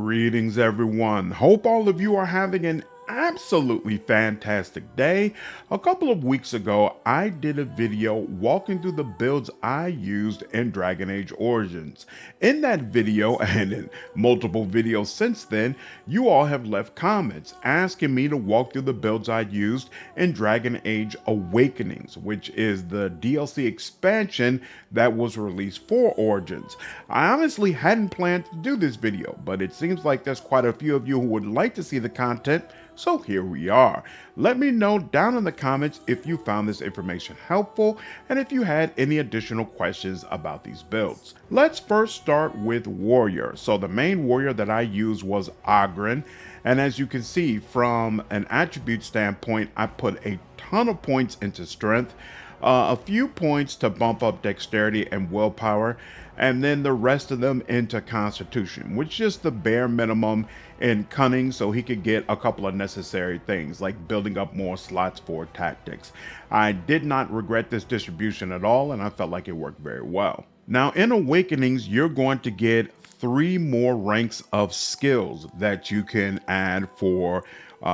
Greetings, everyone. Hope all of you are having an absolutely fantastic day. A couple of weeks ago, I did a video walking through the builds I used in Dragon Age Origins. In that video, and in multiple videos since then, you all have left comments asking me to walk through the builds I used in Dragon Age Awakenings, which is the DLC expansion that was released for Origins. I honestly hadn't planned to do this video, but it seems like there's quite a few of you who would like to see the content, so here we are. Let me know down in the comments if you found this information helpful and if you had any additional questions about these builds. Let's first start with Warrior. So the main warrior that I used was Oghren, and as you can see from an attribute standpoint, I put a ton of points into strength, a few points to bump up dexterity and willpower, and then the rest of them into constitution, which is just the bare minimum in cunning, so he could get a couple of necessary things like building up more slots for tactics. I did not regret this distribution at all, and I felt like it worked very well. Now in Awakenings, you're going to get 3 more ranks of skills that you can add for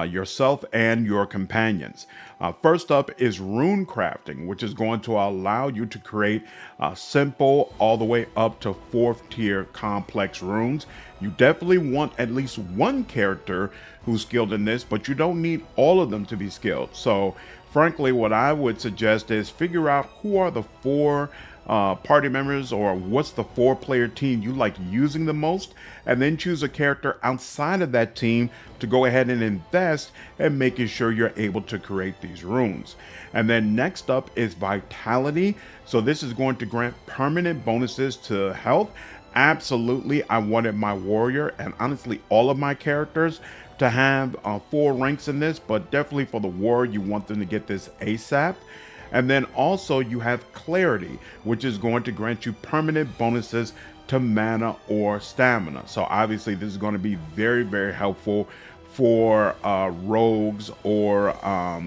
yourself and your companions. First up is rune crafting, which is going to allow you to create simple all the way up to 4th tier complex runes. You definitely want at least one character who's skilled in this, but you don't need all of them to be skilled. So frankly, what I would suggest is figure out who are the 4 party members, or what's the 4-player team you like using the most, and then choose a character outside of that team to go ahead and invest in making sure you're able to create these runes. And then next up is Vitality. So this is going to grant permanent bonuses to health. Absolutely, I wanted my warrior and honestly all of my characters to have 4 ranks in this, but definitely for the warrior you want them to get this ASAP. And then also you have Clarity, which is going to grant you permanent bonuses to mana or stamina. So obviously this is going to be very, very helpful for rogues or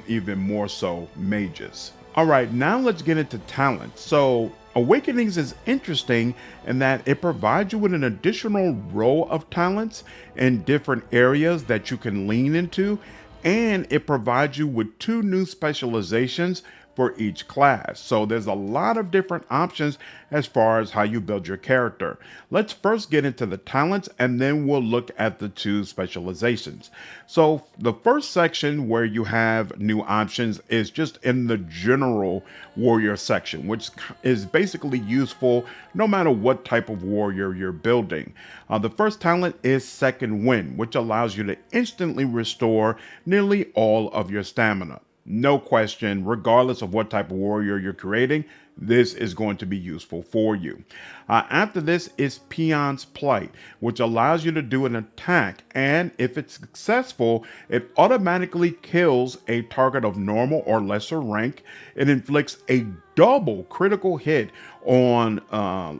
even more so mages. All right, now let's get into talent. So Awakenings is interesting in that it provides you with an additional row of talents in different areas that you can lean into, and it provides you with 2 new specializations for each class. So there's a lot of different options as far as how you build your character. Let's first get into the talents, and then we'll look at the 2 specializations. So the first section where you have new options is just in the general warrior section, which is basically useful no matter what type of warrior you're building. The first talent is Second Wind, which allows you to instantly restore nearly all of your stamina. No question, regardless of what type of warrior you're creating, this is going to be useful for you. After this is Peon's Plight, which allows you to do an attack, and if it's successful, it automatically kills a target of normal or lesser rank. It inflicts a double critical hit on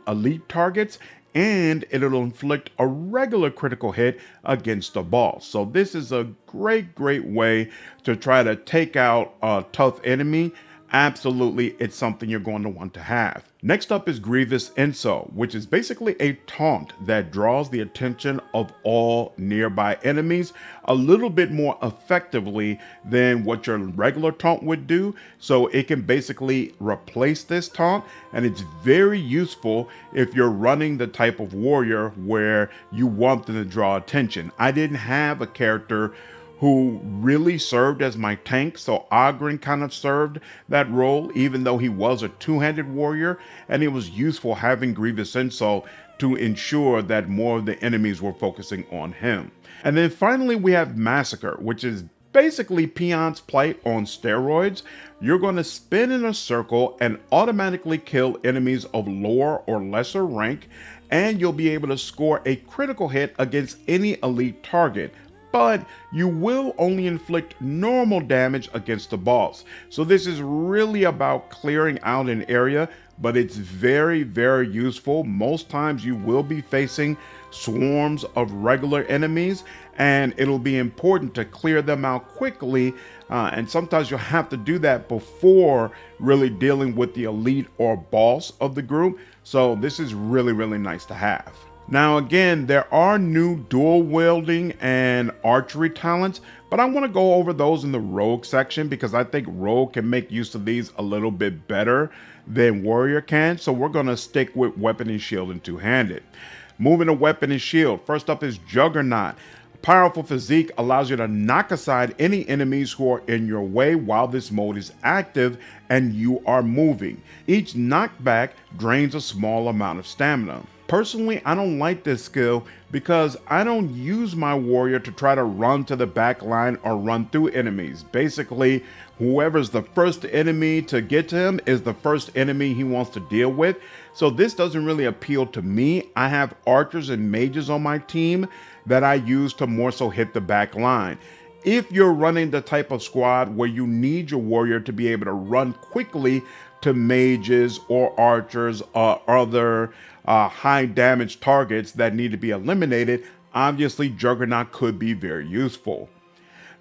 elite targets, and it'll inflict a regular critical hit against the boss. So this is a great way to try to take out a tough enemy. Absolutely, it's something you're going to want to have. Next up is Grievous Insult, which is basically a taunt that draws the attention of all nearby enemies a little bit more effectively than what your regular taunt would do. So it can basically replace this taunt, and it's very useful if you're running the type of warrior where you want them to draw attention. I didn't have a character who really served as my tank, so Oghren kind of served that role, even though he was a 2-handed warrior, and it was useful having Grievous Insult to ensure that more of the enemies were focusing on him. And then finally we have Massacre, which is basically Peon's Plight on steroids. You're going to spin in a circle and automatically kill enemies of lower or lesser rank, and you'll be able to score a critical hit against any elite target, but you will only inflict normal damage against the boss. So this is really about clearing out an area, but it's very, very useful. Most times you will be facing swarms of regular enemies, and it'll be important to clear them out quickly, and sometimes you'll have to do that before really dealing with the elite or boss of the group. So this is really, really nice to have. Now again, there are new dual wielding and archery talents, but I want to go over those in the rogue section because I think rogue can make use of these a little bit better than warrior can. So we're going to stick with weapon and shield and two-handed. Moving to weapon and shield, first up is Juggernaut. Powerful physique allows you to knock aside any enemies who are in your way while this mode is active and you are moving. Each knockback drains a small amount of stamina. Personally, I don't like this skill because I don't use my warrior to try to run to the back line or run through enemies. Basically, whoever's the first enemy to get to him is the first enemy he wants to deal with. So this doesn't really appeal to me. I have archers and mages on my team that I use to more so hit the back line. If you're running the type of squad where you need your warrior to be able to run quickly to mages or archers or other high damage targets that need to be eliminated, obviously Juggernaut could be very useful.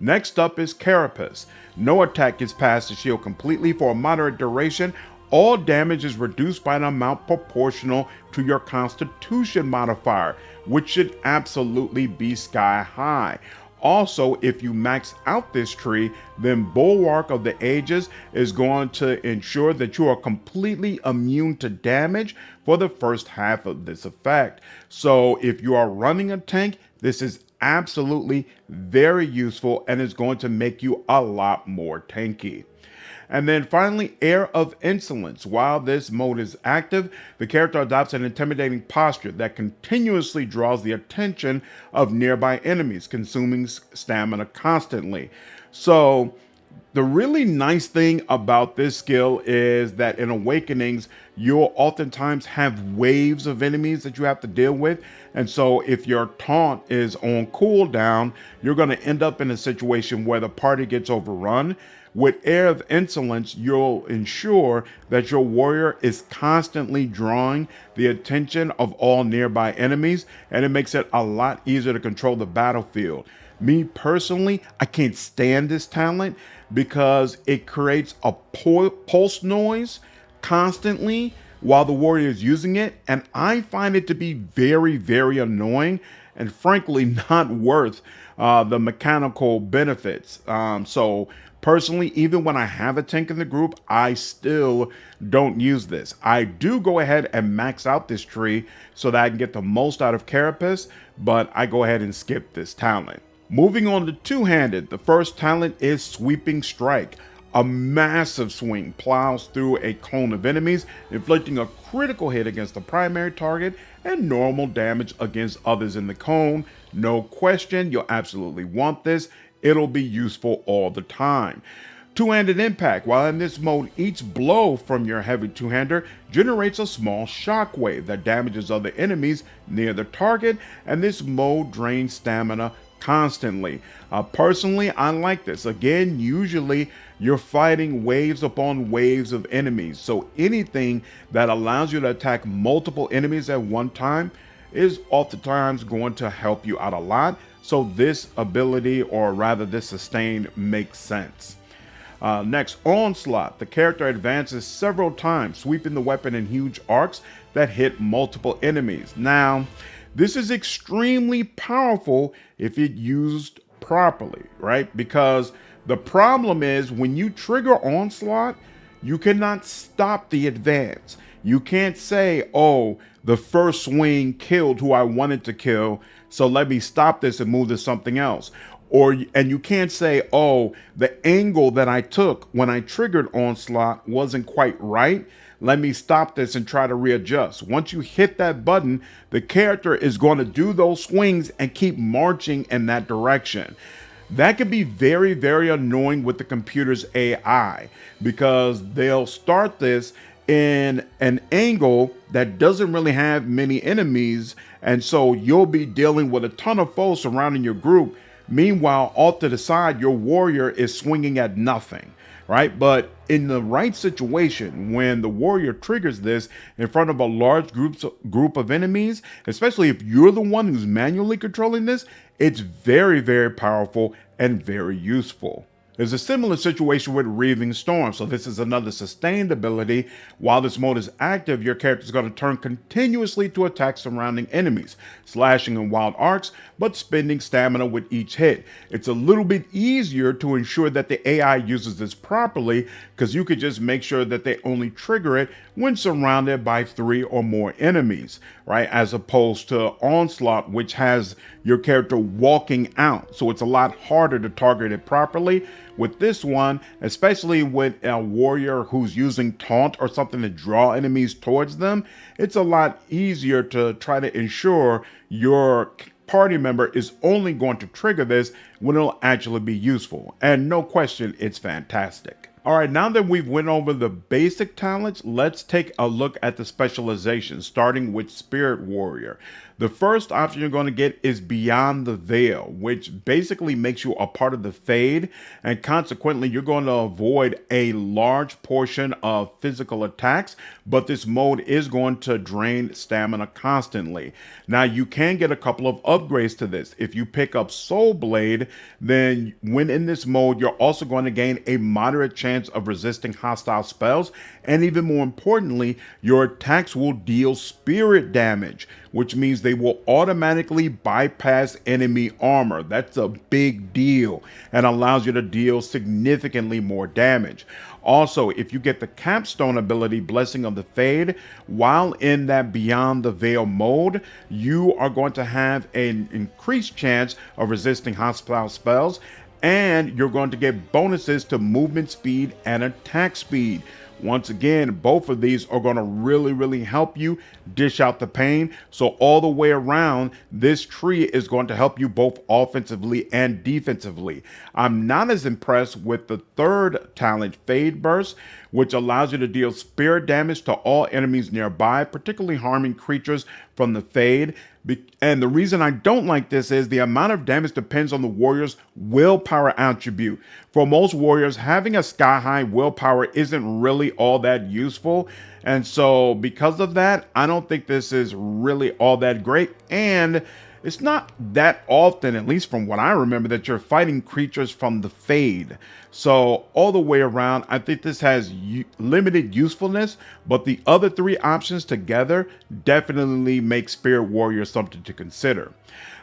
Next up is Carapace. No attack gets past the shield completely for a moderate duration. All damage is reduced by an amount proportional to your Constitution modifier, which should absolutely be sky high. Also, if you max out this tree, then Bulwark of the Ages is going to ensure that you are completely immune to damage for the first half of this effect. So if you are running a tank, this is absolutely very useful and is going to make you a lot more tanky. And then finally, Air of Insolence. While this mode is active, the character adopts an intimidating posture that continuously draws the attention of nearby enemies, consuming stamina constantly. So the really nice thing about this skill is that in Awakenings, you'll oftentimes have waves of enemies that you have to deal with. And so if your taunt is on cooldown, you're going to end up in a situation where the party gets overrun. With Air of Insolence, you'll ensure that your warrior is constantly drawing the attention of all nearby enemies, and it makes it a lot easier to control the battlefield. Me personally, I can't stand this talent because it creates a pulse noise constantly while the warrior is using it, and I find it to be very, very annoying and frankly not worth the mechanical benefits. So personally, even when I have a tank in the group, I still don't use this. I do go ahead and max out this tree so that I can get the most out of Carapace, but I go ahead and skip this talent. Moving on to two-handed, the first talent is Sweeping Strike. A massive swing plows through a clone of enemies, inflicting a critical hit against the primary target and normal damage against others in the cone. No question, you'll absolutely want this. It'll be useful all the time. Two-handed impact. While in this mode, each blow from your heavy two-hander generates a small shockwave that damages other enemies near the target, and this mode drains stamina constantly. Personally, I like this. Again, usually you're fighting waves upon waves of enemies, so anything that allows you to attack multiple enemies at one time is oftentimes going to help you out a lot. So this ability, or rather this sustain, makes sense. Next, Onslaught. The character advances several times, sweeping the weapon in huge arcs that hit multiple enemies. Now, this is extremely powerful if it used properly, right? Because the problem is when you trigger Onslaught, you cannot stop the advance. You can't say, oh, the first swing killed who I wanted to kill, so let me stop this and move to something else. And you can't say, oh, the angle that I took when I triggered Onslaught wasn't quite right. Let me stop this and try to readjust. Once you hit that button, the character is going to do those swings and keep marching in that direction. That can be very, very annoying with the computer's AI because they'll start this in an angle that doesn't really have many enemies, and so you'll be dealing with a ton of foes surrounding your group. Meanwhile, off to the side, your warrior is swinging at nothing, right? But in the right situation, when the warrior triggers this in front of a large group of enemies, especially if you're the one who's manually controlling this, it's very, very powerful and very useful. There's a similar situation with Reaving Storm. So this is another sustained ability. While this mode is active, your character is going to turn continuously to attack surrounding enemies, slashing in wild arcs, but spending stamina with each hit. It's a little bit easier to ensure that the AI uses this properly, because you could just make sure that they only trigger it when surrounded by 3 or more enemies, right? As opposed to Onslaught, which has your character walking out. So it's a lot harder to target it properly. With this one, especially with a warrior who's using taunt or something to draw enemies towards them, it's a lot easier to try to ensure your party member is only going to trigger this when it'll actually be useful. And no question, it's fantastic. All right, now that we've went over the basic talents, let's take a look at the specializations, starting with Spirit Warrior. The first option you're going to get is Beyond the Veil, which basically makes you a part of the Fade, and consequently, you're going to avoid a large portion of physical attacks, but this mode is going to drain stamina constantly. Now, you can get a couple of upgrades to this. If you pick up Soul Blade, then when in this mode, you're also going to gain a moderate chance of resisting hostile spells, and even more importantly, your attacks will deal spirit damage, which means they will automatically bypass enemy armor. That's a big deal and allows you to deal significantly more damage. Also, if you get the capstone ability, Blessing of the Fade, while in that Beyond the Veil mode, you are going to have an increased chance of resisting hostile spells, and you're going to get bonuses to movement speed and attack speed. Once again, both of these are going to really help you dish out the pain. So all the way around, this tree is going to help you both offensively and defensively. I'm not as impressed with the third talent, Fade Burst, which allows you to deal spirit damage to all enemies nearby, particularly harming creatures from the Fade. And the reason I don't like this is the amount of damage depends on the warrior's willpower attribute. For most warriors, having a sky-high willpower isn't really all that useful. And so because of that, I don't think this is really all that great. And it's not that often, at least from what I remember, that you're fighting creatures from the Fade. So all the way around, I think this has limited usefulness, but the other 3 options together definitely make Spirit Warrior something to consider.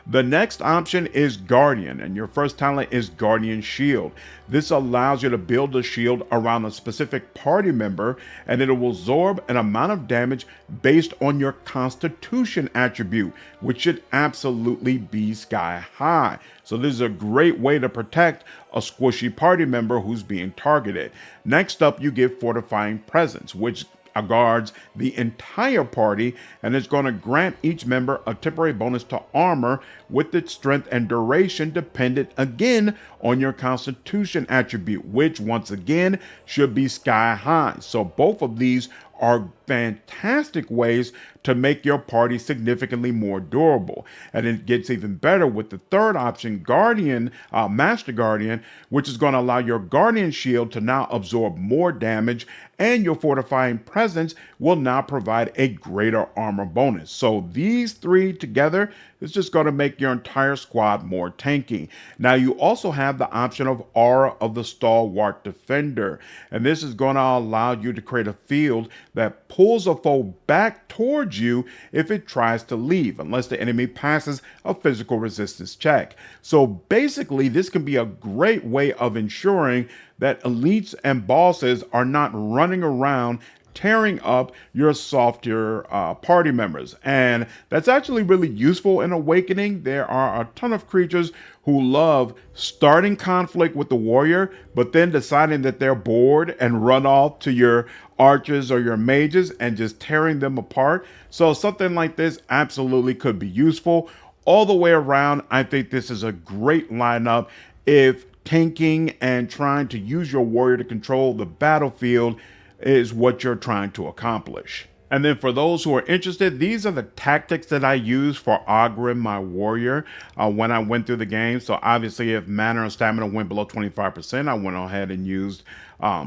The next option is Guardian, and your first talent is Guardian Shield. This allows you to build a shield around a specific party member, and it will absorb an amount of damage based on your Constitution attribute, which should absolutely be sky high. So this is a great way to protect a squishy party member who's being targeted. Next up, you get Fortifying Presence, which guards the entire party, and is going to grant each member a temporary bonus to armor with its strength and duration dependent again on your Constitution attribute, which once again should be sky high. So both of these are fantastic ways to make your party significantly more durable. And it gets even better with the third option, Guardian, Master Guardian, which is going to allow your Guardian Shield to now absorb more damage, and your Fortifying Presence will now provide a greater armor bonus. So these 3 together is just going to make your entire squad more tanky. Now you also have the option of Aura of the Stalwart Defender, and this is going to allow you to create a field that pulls a foe back towards you if it tries to leave, unless the enemy passes a physical resistance check. So basically, this can be a great way of ensuring that elites and bosses are not running around tearing up your softer party members. And that's actually really useful in Awakening. There are a ton of creatures who love starting conflict with the warrior, but then deciding that they're bored and run off to your archers or your mages and just tearing them apart. So something like this absolutely could be useful. All the way around, I think this is a great lineup if tanking and trying to use your warrior to control the battlefield is what you're trying to accomplish. And then for those who are interested, these are the tactics that I use for augering my warrior when I went through the game. So obviously if mana and stamina went below 25%, I went ahead and used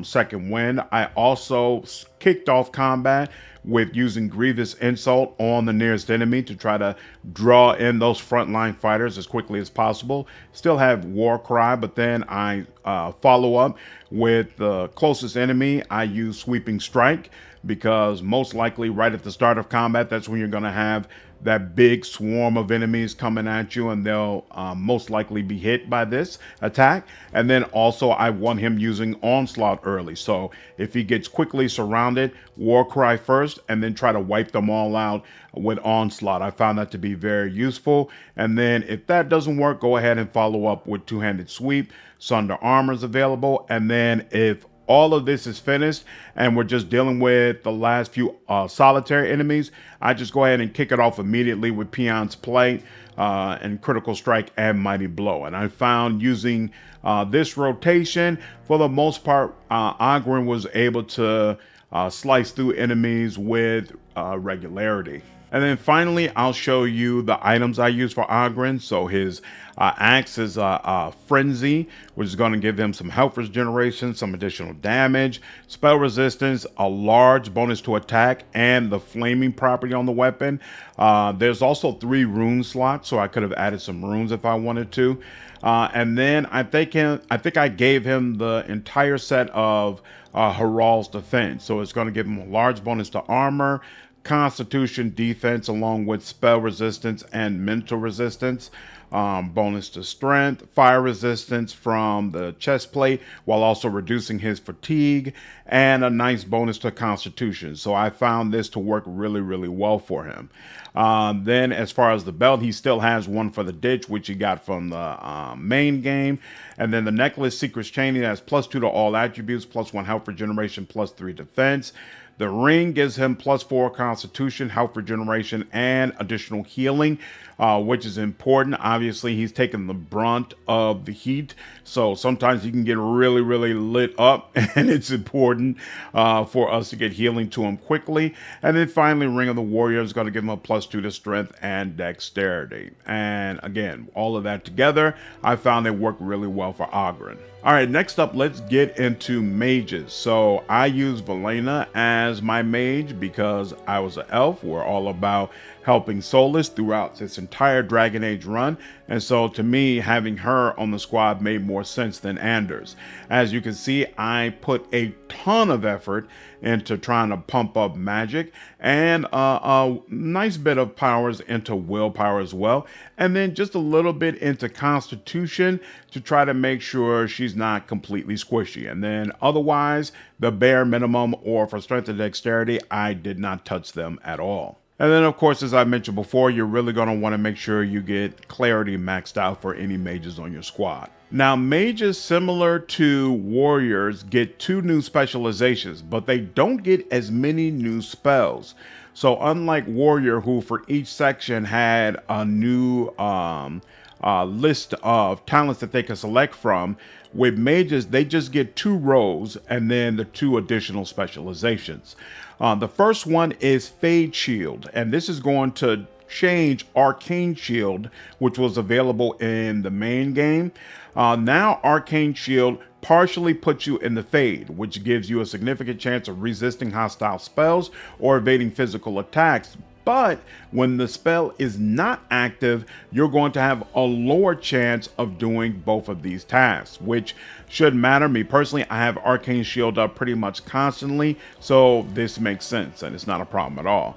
second wind. I also kicked off combat with using Grievous Insult on the nearest enemy to try to draw in those frontline fighters as quickly as possible. Still have War Cry, but then I follow up with the closest enemy. I use Sweeping Strike because most likely right at the start of combat, that's when you're going to have that big swarm of enemies coming at you, and they'll most likely be hit by this attack. And then also I want him using Onslaught early, so if he gets quickly surrounded, War Cry first and then try to wipe them all out with Onslaught. I found that to be very useful. And then if that doesn't work, go ahead and follow up with Two-Handed Sweep. Sunder Armor is available. And then if all of this is finished and we're just dealing with the last few solitary enemies, I just go ahead and kick it off immediately with Peon's Plate and Critical Strike and Mighty Blow. And I found using this rotation, for the most part, Ogren was able to slice through enemies with regularity. And then finally, I'll show you the items I use for Ogren. So his axe is Frenzy, which is going to give him some health regeneration, some additional damage, spell resistance, a large bonus to attack, and the flaming property on the weapon. There's also 3 rune slots, so I could have added some runes if I wanted to. And then I think I gave him the entire set of Herald's Defense. So it's going to give him a large bonus to armor, Constitution, defense, along with spell resistance and mental resistance, bonus to strength, fire resistance from the chest plate, while also reducing his fatigue, and a nice bonus to Constitution. So I found this to work really, really well for him. Then as far as the belt, he still has one for the ditch, which he got from the main game. And then the necklace, Secret's Chain, he has +2 to all attributes, +1 health regeneration, +3 defense. The ring gives him +4 Constitution, health regeneration, and additional healing, which is important. Obviously, he's taking the brunt of the heat, so sometimes he can get really, really lit up, and it's important for us to get healing to him quickly. And then finally, Ring of the Warrior is going to give him a +2 to strength and dexterity. And again, all of that together, I found it worked really well for Ogren. All right, next up, let's get into mages. So I use Valena as my mage because I was an elf. We're all about helping Solus throughout this entire Dragon Age run. And so to me, having her on the squad made more sense than Anders. As you can see, I put a ton of effort into trying to pump up magic and a nice bit of powers into willpower as well. And then just a little bit into Constitution to try to make sure she's not completely squishy. And then otherwise, the bare minimum, or for strength and dexterity, I did not touch them at all. And then, of course, as I mentioned before, you're really going to want to make sure you get clarity maxed out for any mages on your squad. Now, mages, similar to warriors, get 2 new specializations, but they don't get as many new spells. So unlike warrior, who for each section had a new list of talents that they can select from, with mages, they just get 2 rows and then the 2 additional specializations. The first one is Fade Shield, and this is going to change Arcane Shield, which was available in the main game. Now Arcane Shield partially puts you in the Fade, which gives you a significant chance of resisting hostile spells or evading physical attacks. But when the spell is not active, you're going to have a lower chance of doing both of these tasks, which should matter. Me personally, I have Arcane Shield up pretty much constantly, so this makes sense and it's not a problem at all.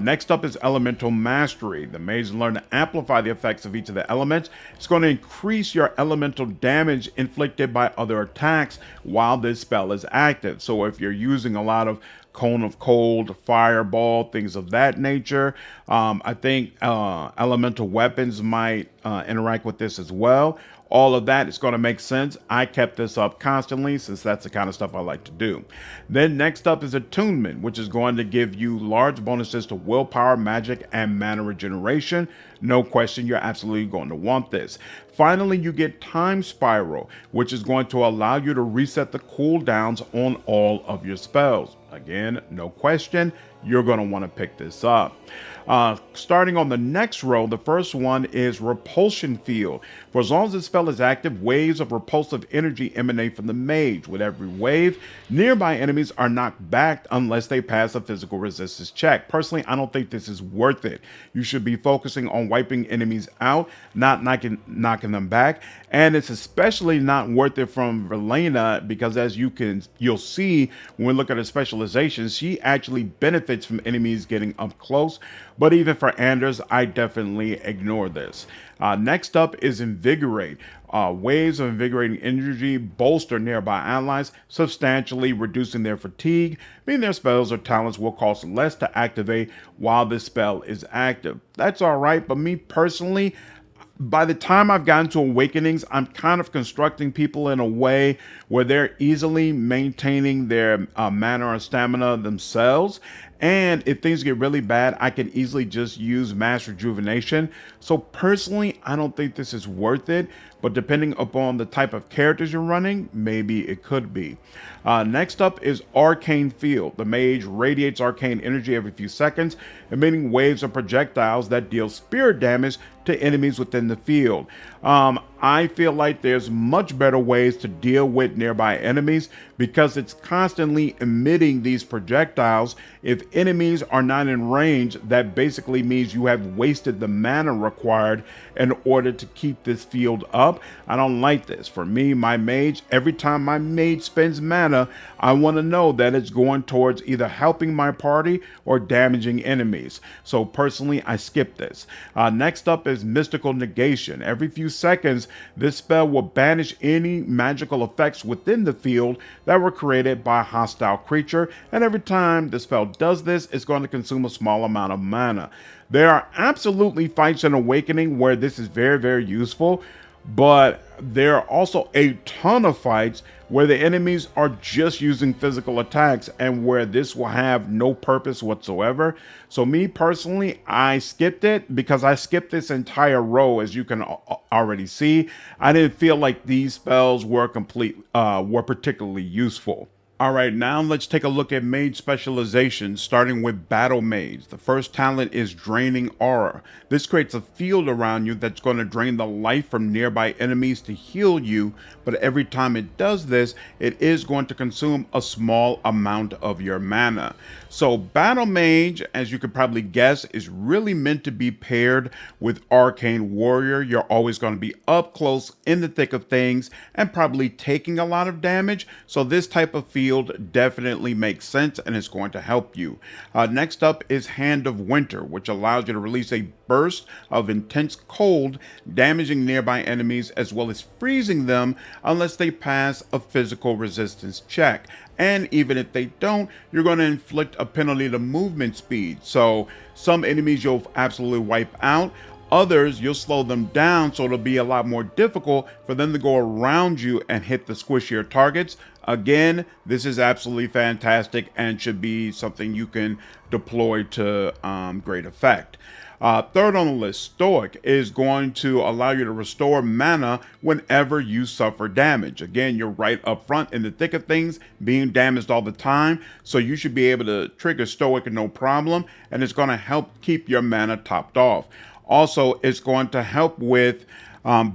Next up is Elemental Mastery. The mage learn to amplify the effects of each of the elements. It's going to increase your elemental damage inflicted by other attacks while this spell is active. So if you're using a lot of Cone of Cold, Fireball, things of that nature, I think elemental weapons might interact with this as well. All of that is going to make sense. I kept this up constantly since that's the kind of stuff I like to do. Then next up is attunement, which is going to give you large bonuses to willpower, magic, and mana regeneration. No question, you're absolutely going to want this. Finally, you get Time Spiral, which is going to allow you to reset the cooldowns on all of your spells. Again, no question, you're going to want to pick this up. Starting on the next row, the first one is Repulsion Field. For as long as the spell is active, waves of repulsive energy emanate from the mage. With every wave, nearby enemies are knocked back unless they pass a physical resistance check. Personally, I don't think this is worth it. You should be focusing on wiping enemies out, not knocking them back. And it's especially not worth it from Verlaina because as you'll see when we look at her specializations, she actually benefits from enemies getting up close. But even for Anders, I definitely ignore this. Next up is Invigorate. Waves of invigorating energy bolster nearby allies, substantially reducing their fatigue, meaning their spells or talents will cost less to activate while this spell is active. That's alright, but me personally, by the time I've gotten to Awakenings, I'm kind of constructing people in a way where they're easily maintaining their mana or stamina themselves. And if things get really bad, I can easily just use Mass Rejuvenation. So personally, I don't think this is worth it. But depending upon the type of characters you're running, maybe it could be. Next up is Arcane Field. The mage radiates arcane energy every few seconds, emitting waves of projectiles that deal spirit damage to enemies within the field. I feel like there's much better ways to deal with nearby enemies because it's constantly emitting these projectiles. If enemies are not in range, that basically means you have wasted the mana required in order to keep this field up. I don't like this. For me, my mage, every time my mage spends mana, I want to know that it's going towards either helping my party or damaging enemies. So personally, I skip this. Next up is Mystical Negation. Every few seconds, this spell will banish any magical effects within the field that were created by a hostile creature, and every time the spell does this, it's going to consume a small amount of mana. There are absolutely fights in Awakening where this is very, very useful, but there are also a ton of fights where the enemies are just using physical attacks and where this will have no purpose whatsoever. So me personally, I skipped it because I skipped this entire row. As you can already see, I didn't feel like these spells were particularly useful. All right, now let's take a look at Mage Specializations, starting with Battle Mage. The first talent is Draining Aura. This creates a field around you that's going to drain the life from nearby enemies to heal you, but every time it does this, it is going to consume a small amount of your mana. So Battle Mage, as you could probably guess, is really meant to be paired with Arcane Warrior. You're always going to be up close in the thick of things and probably taking a lot of damage. So this type of field definitely makes sense and it's going to help you. Next up is Hand of Winter, which allows you to release a burst of intense cold, damaging nearby enemies as well as freezing them unless they pass a physical resistance check. And even if they don't, you're going to inflict a penalty to movement speed. So some enemies you'll absolutely wipe out. Others, you'll slow them down, so it'll be a lot more difficult for them to go around you and hit the squishier targets. Again, this is absolutely fantastic and should be something you can deploy to great effect. Third on the list, Stoic, is going to allow you to restore mana whenever you suffer damage. Again, you're right up front in the thick of things, being damaged all the time, so you should be able to trigger Stoic no problem, and it's going to help keep your mana topped off. Also, it's going to help with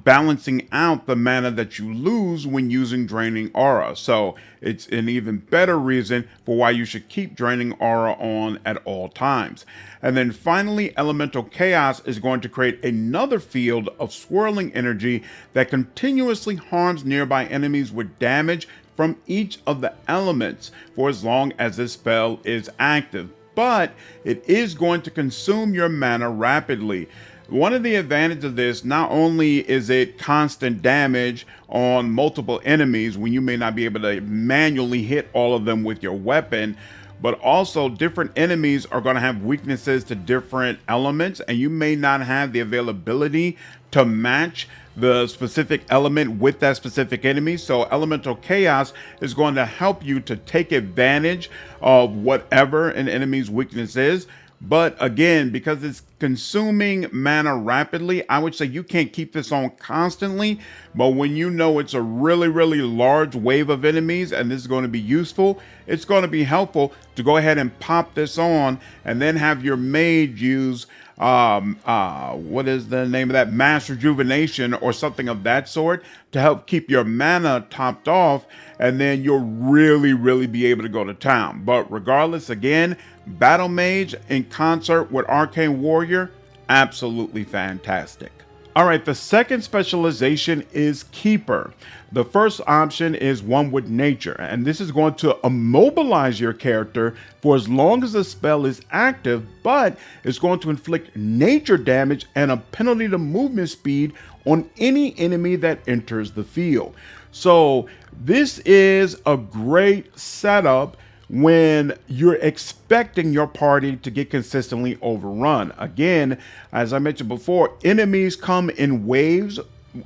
balancing out the mana that you lose when using Draining Aura. So it's an even better reason for why you should keep Draining Aura on at all times. And then finally, Elemental Chaos is going to create another field of swirling energy that continuously harms nearby enemies with damage from each of the elements for as long as this spell is active. But it is going to consume your mana rapidly. One of the advantages of this, not only is it constant damage on multiple enemies when you may not be able to manually hit all of them with your weapon, but also different enemies are going to have weaknesses to different elements, and you may not have the availability to match the specific element with that specific enemy. So elemental chaos is going to help you to take advantage of whatever an enemy's weakness is. But again, because it's consuming mana rapidly, I would say you can't keep this on constantly. But when you know it's a really, really large wave of enemies and this is going to be useful, it's going to be helpful to go ahead and pop this on and then have your mage use what is the name of that, mass rejuvenation or something of that sort to help keep your mana topped off, and then you'll really be able to go to town. But regardless, again, battle mage in concert with arcane warrior, absolutely fantastic. All right, the second specialization is Keeper. The first option is one with nature, and this is going to immobilize your character for as long as the spell is active, but it's going to inflict nature damage and a penalty to movement speed on any enemy that enters the field. So this is a great setup when you're expecting your party to get consistently overrun. Again, as I mentioned before, enemies come in waves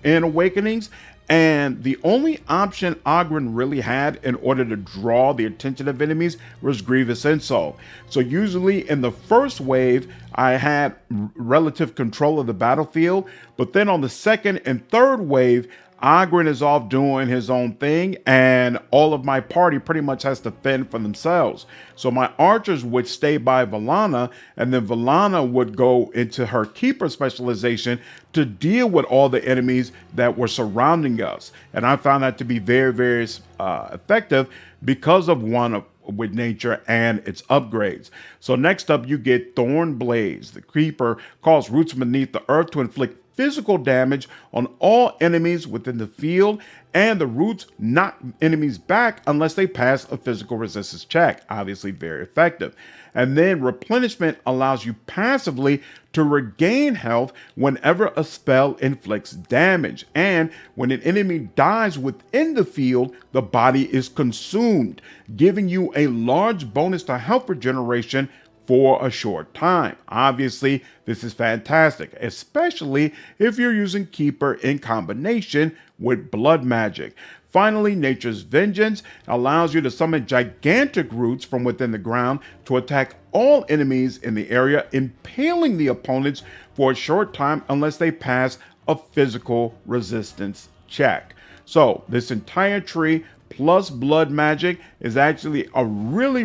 in Awakenings, and the only option Oghren really had in order to draw the attention of enemies was Grievous Insult. So usually in the first wave, I had relative control of the battlefield, but then on the second and third wave, Oghren is off doing his own thing, and all of my party pretty much has to fend for themselves. So my archers would stay by Vallana, and then Vallana would go into her Keeper specialization to deal with all the enemies that were surrounding us. And I found that to be very effective because of one with nature and its upgrades. So next up, you get Thorn Blades. The Keeper calls roots beneath the earth to inflict physical damage on all enemies within the field, and the roots knock enemies back unless they pass a physical resistance check. Obviously very effective. And then replenishment allows you passively to regain health whenever a spell inflicts damage. And when an enemy dies within the field, the body is consumed, giving you a large bonus to health regeneration for a short time. Obviously, this is fantastic, especially if you're using Keeper in combination with blood magic. Finally, Nature's Vengeance allows you to summon gigantic roots from within the ground to attack all enemies in the area, impaling the opponents for a short time unless they pass a physical resistance check. So this entire tree plus blood magic is actually a really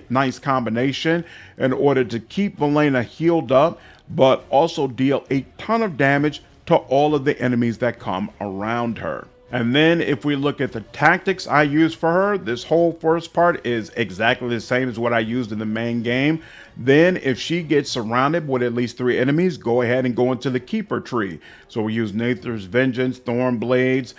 nice combination in order to keep Valena healed up, but also deal a ton of damage to all of the enemies that come around her. And then if we look at the tactics I use for her, this whole first part is exactly the same as what I used in the main game. Then if she gets surrounded with at least 3 enemies, go ahead and go into the Keeper tree. So we use Nature's Vengeance, Thorn Blades,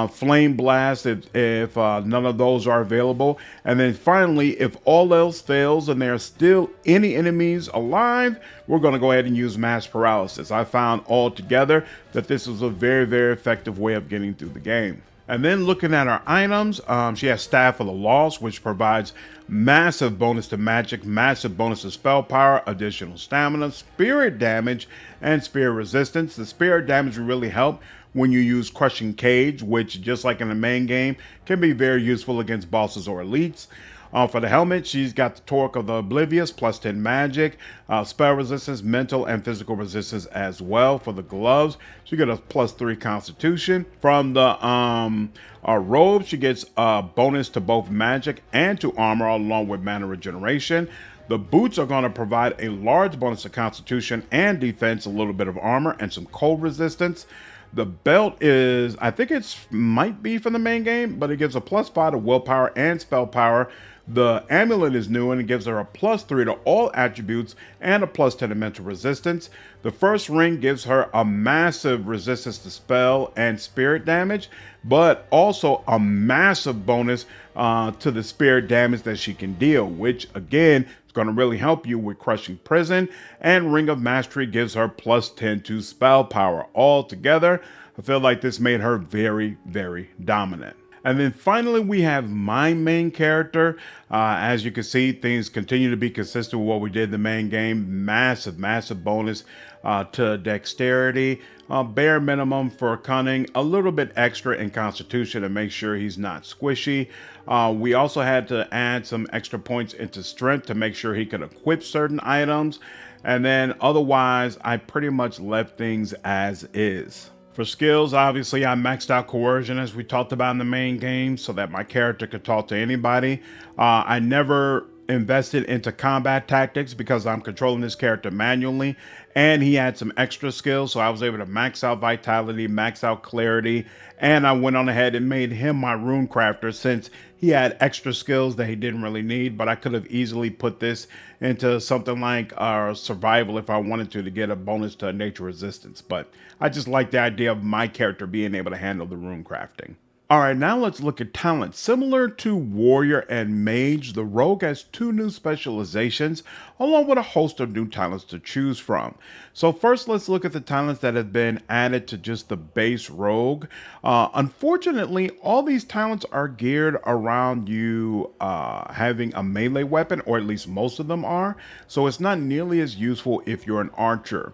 Flame Blast if none of those are available. And then finally, if all else fails and there are still any enemies alive, we're going to go ahead and use Mass Paralysis. I found altogether that this was a very effective way of getting through the game. And then looking at our items, she has Staff of the Lost, which provides massive bonus to magic, massive bonus to spell power, additional stamina, spirit damage, and spirit resistance. The spirit damage will really help when you use Crushing Cage, which, just like in the main game, can be very useful against bosses or elites. For the helmet, she's got the Torque of the Oblivious, plus 10 magic, spell resistance, mental and physical resistance as well. For the gloves, she gets a plus 3 constitution. From the robe, she gets a bonus to both magic and to armor, along with mana regeneration. The boots are going to provide a large bonus to constitution and defense, a little bit of armor, and some cold resistance. The belt is, I think it might be from the main game, but it gives a plus 5 to willpower and spell power. The amulet is new and it gives her a plus 3 to all attributes and a plus 10 to mental resistance. The first ring gives her a massive resistance to spell and spirit damage, but also a massive bonus to the spirit damage that she can deal, which again is going to really help you with Crushing Prison. And Ring of Mastery gives her plus 10 to spell power. Altogether, I feel like this made her very dominant. And then finally, we have my main character. As you can see, things continue to be consistent with what we did in the main game. Massive, massive bonus to dexterity. Bare minimum for cunning, a little bit extra in constitution to make sure he's not squishy. We also had to add some extra points into strength to make sure he could equip certain items. And then otherwise, I pretty much left things as is. For skills, obviously, I maxed out coercion as we talked about in the main game so that my character could talk to anybody. I never invested into combat tactics because I'm controlling this character manually, and he had some extra skills, so I was able to max out vitality, max out clarity, and I went on ahead and made him my rune crafter since he had extra skills that he didn't really need. But I could have easily put this into something like survival if I wanted to get a bonus to nature resistance, but I just like the idea of my character being able to handle the rune crafting. All right, now let's look at talents. Similar to Warrior and Mage, the Rogue has 2 new specializations, along with a host of new talents to choose from. So first, let's look at the talents that have been added to just the base Rogue. Unfortunately, all these talents are geared around you having a melee weapon, or at least most of them are, so it's not nearly as useful if you're an archer.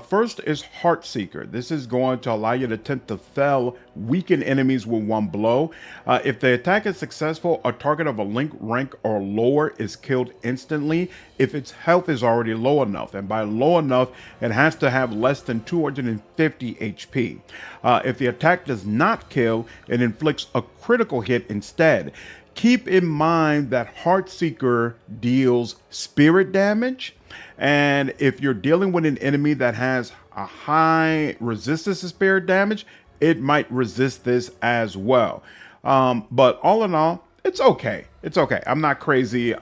First is Heartseeker. This is going to allow you to attempt to fell weaken enemies with 1 blow. If the attack is successful, a target of a link rank or lower is killed instantly if its health is already low enough. And by low enough, it has to have less than 250 HP. If the attack does not kill, it inflicts a critical hit instead. Keep in mind that Heartseeker deals spirit damage, and if you're dealing with an enemy that has a high resistance to spirit damage, it might resist this as well. But all in all, it's okay. It's okay. I'm not crazy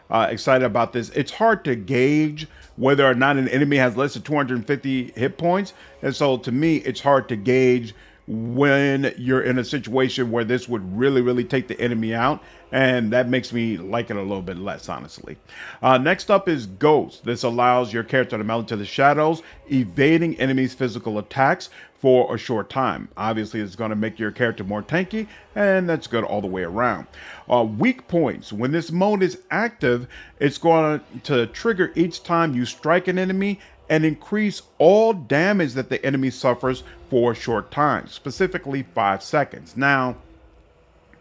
excited about this. It's hard to gauge whether or not an enemy has less than 250 hit points. And so to me, it's hard to gauge when you're in a situation where this would really take the enemy out, and that makes me like it a little bit less, honestly. Next up is Ghost. This allows your character to melt into the shadows, evading enemies' physical attacks for a short time. Obviously, it's going to make your character more tanky, and that's good all the way around. Weak points. When this mode is active, it's going to trigger each time you strike an enemy and increase all damage that the enemy suffers for a short time, specifically 5 seconds. Now,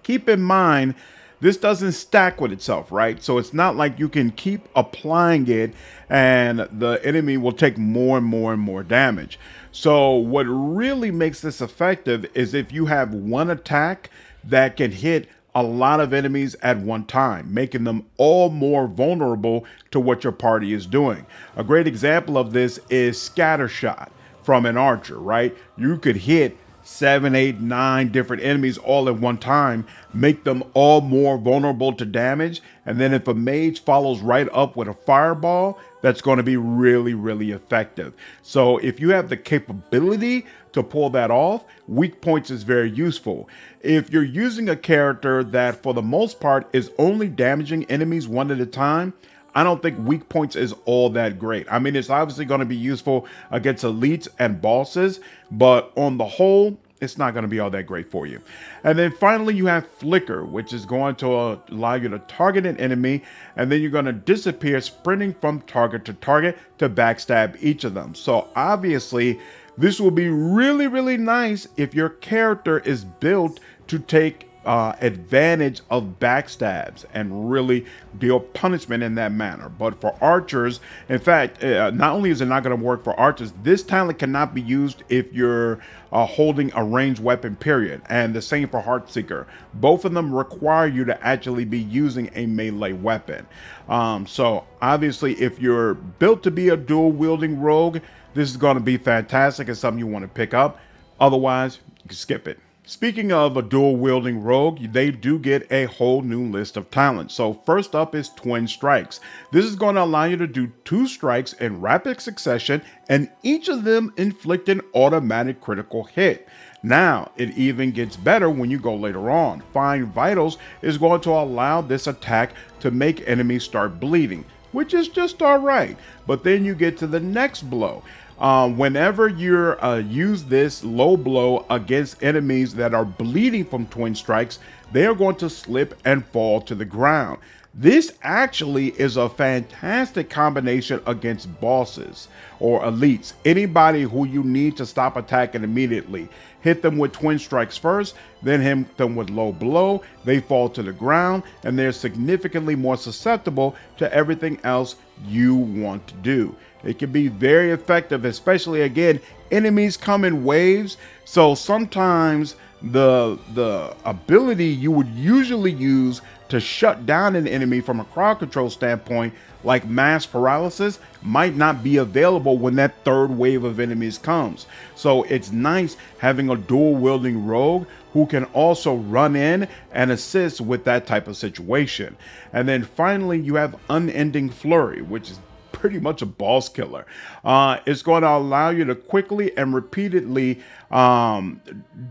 keep in mind, this doesn't stack with itself, right? So it's not like you can keep applying it and the enemy will take more and more damage. So what really makes this effective is if you have one attack that can hit a lot of enemies at one time, making them all more vulnerable to what your party is doing. A great example of this is scatter shot from an archer, right? You could hit 7, 8, 9 different enemies all at one time, make them all more vulnerable to damage. And then if a mage follows right up with a fireball, that's going to be really effective. So if you have the capability to pull that off, weak points is very useful. If you're using a character that for the most part is only damaging enemies one at a time, I don't think weak points is all that great. I mean, it's obviously going to be useful against elites and bosses, but on the whole, it's not going to be all that great for you. And then finally, you have Flicker, which is going to allow you to target an enemy, and then you're going to disappear, sprinting from target to target to backstab each of them. So obviously, this will be really nice if your character is built to take advantage of backstabs and really deal punishment in that manner. But for archers, in fact, not only is it not going to work for archers, this talent cannot be used if you're holding a ranged weapon, period. And the same for Heartseeker. Both of them require you to actually be using a melee weapon. So obviously, if you're built to be a dual wielding rogue, this is going to be fantastic. It's something you want to pick up. Otherwise, you can skip it. Speaking of a dual-wielding rogue, they do get a whole new list of talents. So first up is Twin Strikes. This is going to allow you to do 2 strikes in rapid succession, and each of them inflict an automatic critical hit. Now, it even gets better when you go later on. Find Vitals is going to allow this attack to make enemies start bleeding, which is just alright. But then you get to the next blow. Whenever you use this low blow against enemies that are bleeding from twin strikes, they are going to slip and fall to the ground. This actually is a fantastic combination against bosses or elites. Anybody who you need to stop attacking immediately. Hit them with twin strikes first, then hit them with low blow. They fall to the ground and they're significantly more susceptible to everything else you want to do. It can be very effective, especially again, enemies come in waves. So sometimes the ability you would usually use to shut down an enemy from a crowd control standpoint, like mass paralysis, might not be available when that third wave of enemies comes. So it's nice having a dual wielding rogue who can also run in and assist with that type of situation. And then finally, you have Unending Flurry, which is pretty much a boss killer. It's going to allow you to quickly and repeatedly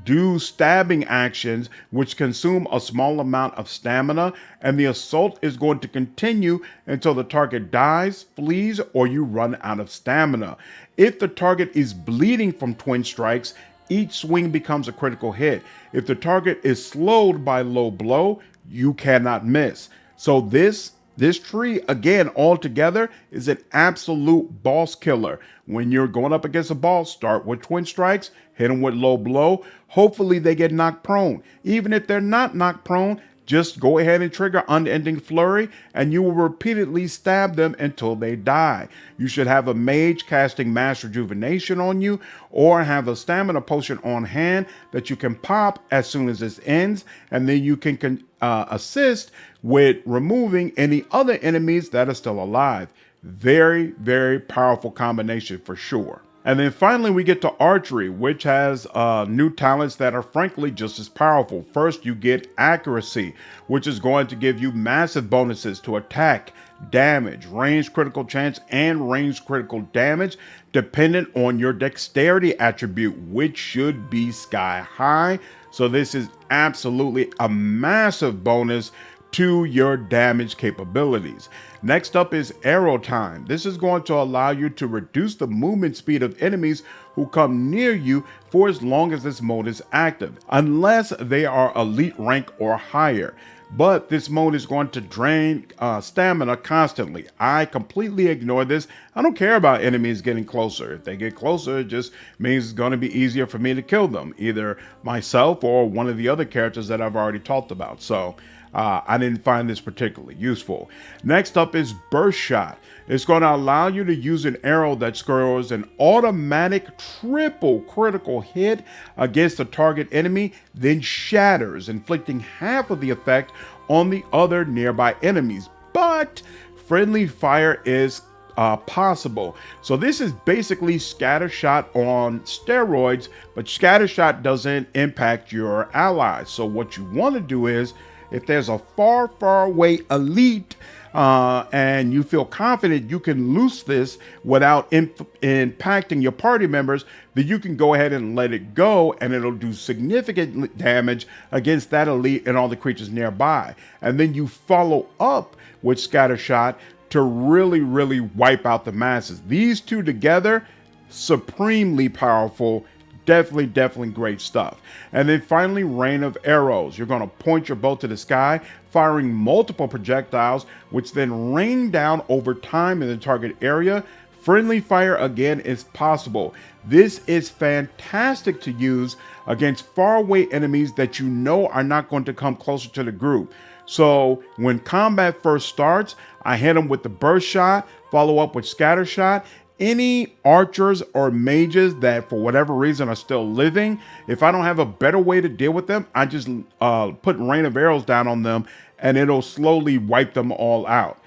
do stabbing actions which consume a small amount of stamina, and the assault is going to continue until the target dies, flees, or you run out of stamina. If the target is bleeding from twin strikes, each swing becomes a critical hit. If the target is slowed by low blow, you cannot miss. So this tree, again, altogether is an absolute boss killer. When you're going up against a boss, start with twin strikes, hit them with low blow. Hopefully they get knocked prone. Even if they're not knocked prone, just go ahead and trigger Unending Flurry and you will repeatedly stab them until they die. You should have a mage casting Mass Rejuvenation on you or have a stamina potion on hand that you can pop as soon as this ends, and then you can assist with removing any other enemies that are still alive. Very, very powerful combination for sure. And then finally, we get to archery, which has new talents that are frankly just as powerful. First, you get accuracy, which is going to give you massive bonuses to attack, damage, range critical chance, and range critical damage, dependent on your dexterity attribute, which should be sky high. So this is absolutely a massive bonus to your damage capabilities. Next up is arrow time. This is going to allow you to reduce the movement speed of enemies who come near you for as long as this mode is active, unless they are elite rank or higher. But this mode is going to drain stamina constantly. I completely ignore this. I don't care about enemies getting closer. If they get closer, it just means it's going to be easier for me to kill them, either myself or one of the other characters that I've already talked about. So I didn't find this particularly useful. Next up is Burst Shot. It's going to allow you to use an arrow that scores an automatic triple critical hit against a target enemy, then shatters, inflicting half of the effect on the other nearby enemies. But friendly fire is possible. So this is basically Scatter Shot on steroids, but Scatter Shot doesn't impact your allies. So what you want to do is, if there's a far, far away elite and you feel confident you can loose this without impacting your party members, then you can go ahead and let it go and it'll do significant damage against that elite and all the creatures nearby. And then you follow up with Scatter Shot to really, really wipe out the masses. These two together, supremely powerful. Definitely great stuff. And then finally, Rain of Arrows. You're going to point your bow to the sky, firing multiple projectiles, which then rain down over time in the target area. Friendly fire again is possible. This is fantastic to use against faraway enemies that you know are not going to come closer to the group. So when combat first starts, I hit them with the Burst Shot, follow up with Scatter Shot. Any archers or mages that for whatever reason are still living, if I don't have a better way to deal with them, I just put Rain of Arrows down on them and it'll slowly wipe them all out.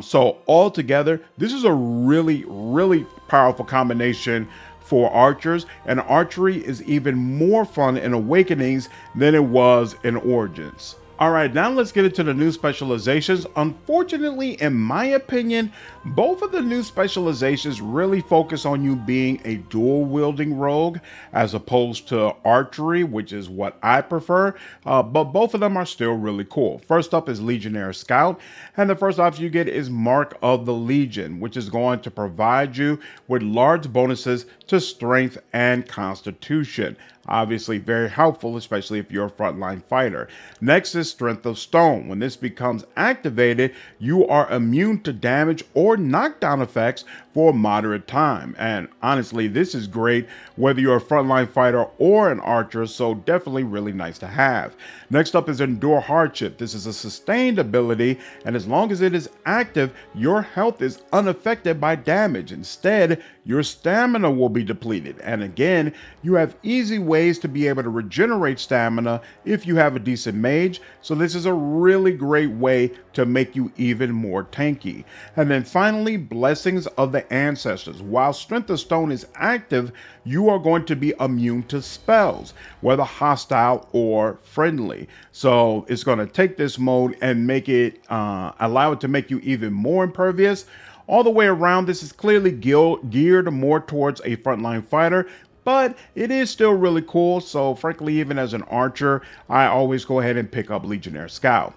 So altogether, this is a really, really powerful combination for archers, and archery is even more fun in Awakenings than it was in Origins. All right, now let's get into the new specializations. Unfortunately, in my opinion, both of the new specializations really focus on you being a dual wielding rogue as opposed to archery, which is what I prefer. But both of them are still really cool. First up is Legionnaire Scout, and the first option you get is Mark of the Legion, which is going to provide you with large bonuses to strength and constitution. Obviously very helpful, especially if you're a frontline fighter. Next is Strength of Stone. When this becomes activated, you are immune to damage or knockdown effects for a moderate time. And honestly, this is great whether you're a frontline fighter or an archer, so definitely really nice to have. Next up is Endure Hardship. This is a sustained ability, and as long as it is active, your health is unaffected by damage. Instead, your stamina will be depleted. And again, you have easy ways to be able to regenerate stamina if you have a decent mage. So this is a really great way to make you even more tanky. And then finally, Blessings of the Ancestors. While Strength of Stone is active, you are going to be immune to spells, whether hostile or friendly. So it's going to take this mode and make it allow it to make you even more impervious. All the way around, this is clearly geared more towards a frontline fighter, but it is still really cool. So frankly, even as an archer, I always go ahead and pick up Legionnaire Scout.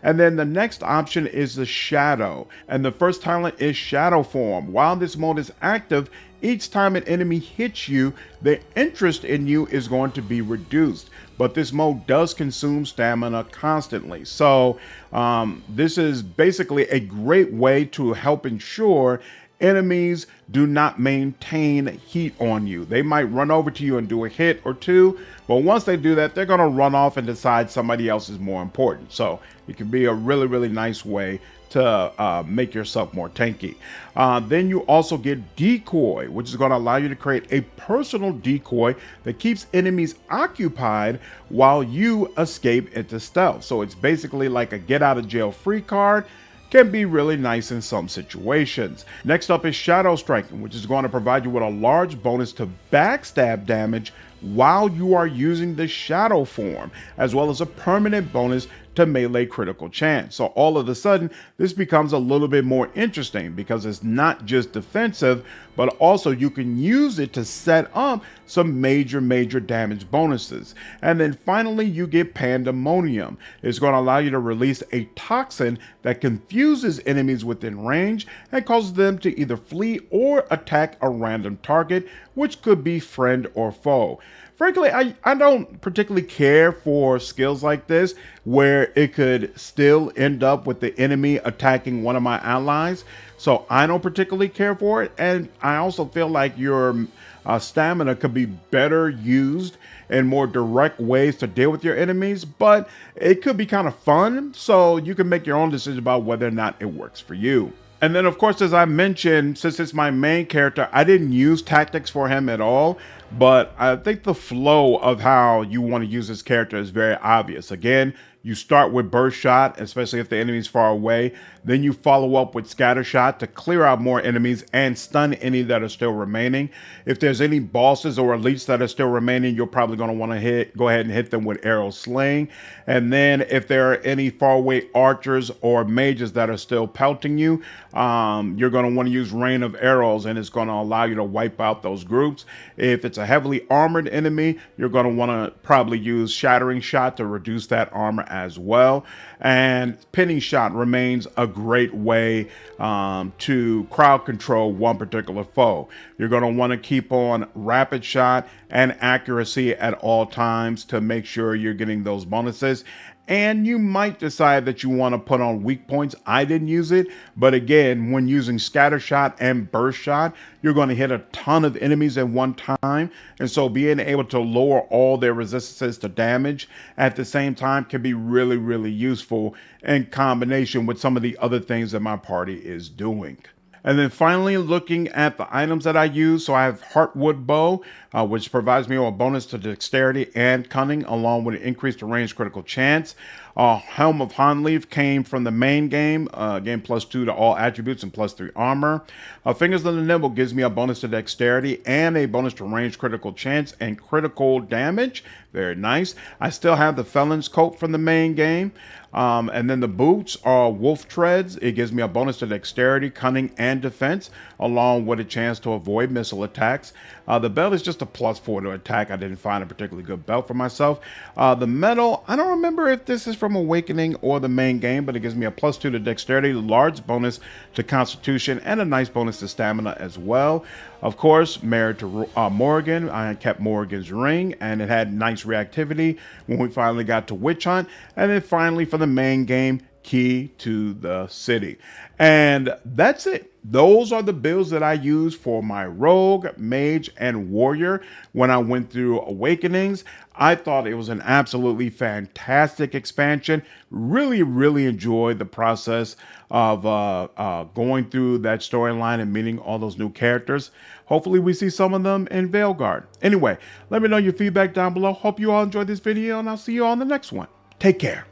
And then the next option is the Shadow, and the first talent is Shadow Form. While this mode is active, each time an enemy hits you, their interest in you is going to be reduced. But this mode does consume stamina constantly. So this is basically a great way to help ensure enemies do not maintain heat on you. They might run over to you and do a hit or two, but once they do that, they're going to run off and decide somebody else is more important. So it can be a really, really nice way to make yourself more tanky. Then you also get Decoy, which is going to allow you to create a personal decoy that keeps enemies occupied while you escape into stealth. So it's basically like a get out of jail free card. Can be really nice in some situations. Next up is Shadow Striking, which is going to provide you with a large bonus to backstab damage while you are using the Shadow Form, as well as a permanent bonus to melee critical chance. So all of a sudden, this becomes a little bit more interesting because it's not just defensive, but also you can use it to set up some major damage bonuses. And then finally, you get Pandemonium. It's going to allow you to release a toxin that confuses enemies within range and causes them to either flee or attack a random target, which could be friend or foe. Frankly, I don't particularly care for skills like this where it could still end up with the enemy attacking one of my allies. So I don't particularly care for it. And I also feel like your stamina could be better used in more direct ways to deal with your enemies, but it could be kind of fun. So you can make your own decision about whether or not it works for you. And then, of course, as I mentioned, since it's my main character, I didn't use tactics for him at all. But I think the flow of how you want to use this character is very obvious. Again, you start with Burst Shot, especially if the enemy's far away. Then you follow up with Scatter Shot to clear out more enemies and stun any that are still remaining. If there's any bosses or elites that are still remaining, you're probably going to want to go ahead and hit them with Arrow Sling. And then if there are any faraway archers or mages that are still pelting you, you're going to want to use Rain of Arrows, and it's going to allow you to wipe out those groups. If it's a heavily armored enemy, you're going to want to probably use Shattering Shot to reduce that armor as well. And Pinning Shot remains a great way to crowd control one particular foe. You're going to want to keep on Rapid Shot and Accuracy at all times to make sure you're getting those bonuses. And you might decide that you want to put on weak points. I didn't use it, but again, when using Scatter Shot and Burst Shot, you're going to hit a ton of enemies at one time. And so being able to lower all their resistances to damage at the same time can be really useful in combination with some of the other things that my party is doing. And then finally, looking at the items that I use. So I have Heartwood Bow, which provides me a bonus to dexterity and cunning, along with an increased range critical chance. Helm of Hanleaf came from the main game. Game +2 to all attributes and +3 armor. Fingers of the Nimble gives me a bonus to dexterity and a bonus to range critical chance and critical damage. Very nice. I still have the Felon's Coat from the main game. And then the boots are Wolf Treads. It gives me a bonus to dexterity, cunning, and defense, along with a chance to avoid missile attacks. The belt is just a +4 to attack. I didn't find a particularly good belt for myself. The medal, I don't remember if this is from Awakening or the main game, but it gives me a +2 to dexterity, large bonus to constitution, and a nice bonus to stamina as well. Of course, married to Morgan, I kept Morgan's ring, and it had nice reactivity when we finally got to Witch Hunt. And then finally, for the main game, Key to the City. And that's it. Those are the builds that I use for my Rogue, Mage, and Warrior when I went through Awakenings. I thought it was an absolutely fantastic expansion. Really enjoyed the process of going through that storyline and meeting all those new characters. Hopefully we see some of them in Veilguard. Anyway, let me know your feedback down below. Hope you all enjoyed this video, and I'll see you on the next one. Take care.